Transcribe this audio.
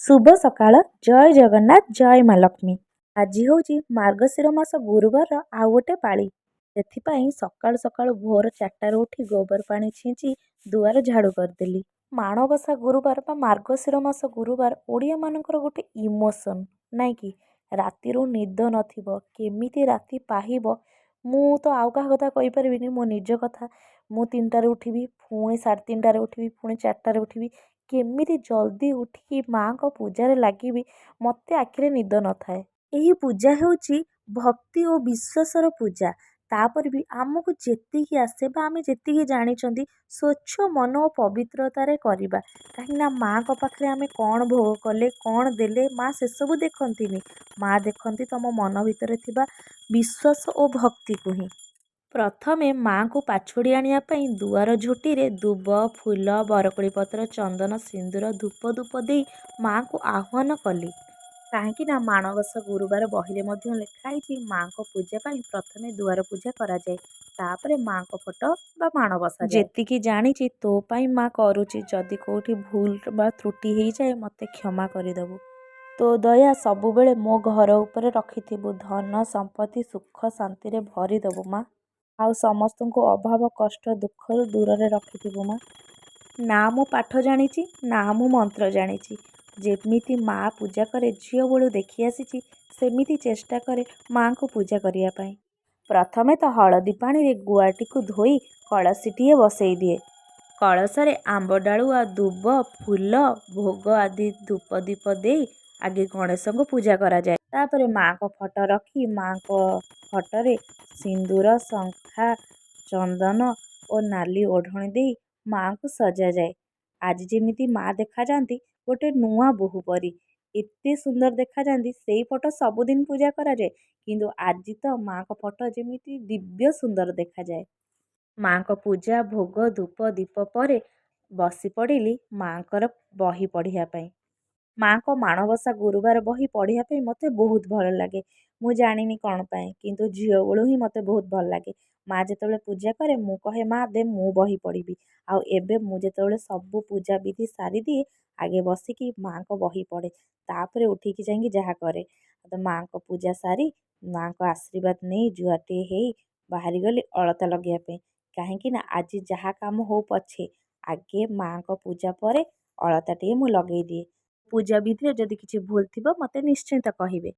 शुभ सकाळ जय जगन्नाथ जय माँ लक्ष्मी। आज हूँ मार्गशीर मास गुरुवार आउ गोटे पाଳି से सकाळु सकाळु भोर 4टार उठी गोबर पानी छींची दुआर झाड़ू करदेली। माणबसा गुरुवार बा मार्गशीर मास गुरुवार ओडिया मानकर गोटे इमोशन नाई कि राति निद नथिबो केमिति राति पाहिबो। मु तो आउ कहा कथा कहि परिबिनी मो निज कथा। मु 3टार उठिबी पुणी 3:30 उठिबी पुणी 4टार उठिबी केमिति जल्दी उठिकी माँ को पूजा लगिबी मते आखिरे निद न थाए। यही पूजा हेउची भक्ति और विश्वासर पूजा। तापर भी आमको जेतिकी आसे बा आमे जेतिकी जानिचंती स्वच्छ मन और पवित्रतारे करिबा। कहीं माँ को पाखरे आमे कौन भोग कले कौन देले माँ से सब देखंतीनी। माँ देखंती तम मन भितर थिबा विश्वास और भक्ति को ही। प्रथमे माँ को पाछोड़ी आनिया पई दुआर झोटी दुब फूल बरकोड़ी पत्र चंदन सिंदूर धूप धूप दे माँ को आह्वान कली। कहीं माणबसा गुरुवार बहिले मध्य लिखाई माँ को पूजा पाई प्रथमे दुआर पूजा करा जाए तापरे माँ को फोटो बा माणबसा जेतिकी जानिची तो पाई माँ करूची जदि कोठी भूल बा त्रुटि हो जाए मते क्षमा करदेबु। तो दया सबुबेले मो घर उपरे रखिथिबु धन संपत्ति सुख शांति रे भरी देबु माँ। आउ समस्त को अभाव कष्ट दुख दूर रे रखिथिबु माँ। ना मु पाठ जानिची ना मु मंत्र जानिची जेमिति माँ पूजा करे झियो बेलू देखी आसीची सेमिति चेष्टा करे माँ को पूजा करिया पाई। प्रथमे तो हलदी पानी रे गुआटी को धोई कलसीटीए बसई दिए। कलशरे आंब डालुआ दुब फूल भोग आदि धूप दीप दे आगे गणेश को पूजा करा जाए। तापरे माँ को फोटो रखी माँ को फोटो सिंदूर शंखा चंदन और नाली ओढ़णी दे माँ को सजा जाए। आज जेमिति माँ देखा जाती गोटे नुआ बोहू परी एते सुंदर देखा जाती से फोटो सबुदिन पूजा करा जाए किंतु आज तो माँ को फोटो जेमिति दिव्य सुंदर देखा जाए। माँ को पूजा भोग धूप दीप पर बसी पड़ी माँ को बही पढ़िया पाई। माँ को माणबसा गुरुवार बही पढ़िया पाई मते बहुत भल लगे। मु जानिनी कौन पाए किंतु झियो बेलू ही मते बहुत भल लगे। माँ जेतेबेले पूजा करे मु कहे माँ दे मु बही पढ़ी आउ एबे मु जेतेबेले सब पूजा विधि सारी दिए आगे बसिकी माँ को बही पढ़े तापरे उठिकी जाइकी जहा करे। तो माँ को पूजा सारी माँ को आशीर्वाद नहीं जुआटे हे बाहरी गली अलता लगे पे कहीं आज जहा काम हो पछे आगे माँ को पूजा पर अलता टे मु लगे दिए। पूजा विधि जदि किछि भूल थिबो मते निश्चिंत कहिबे।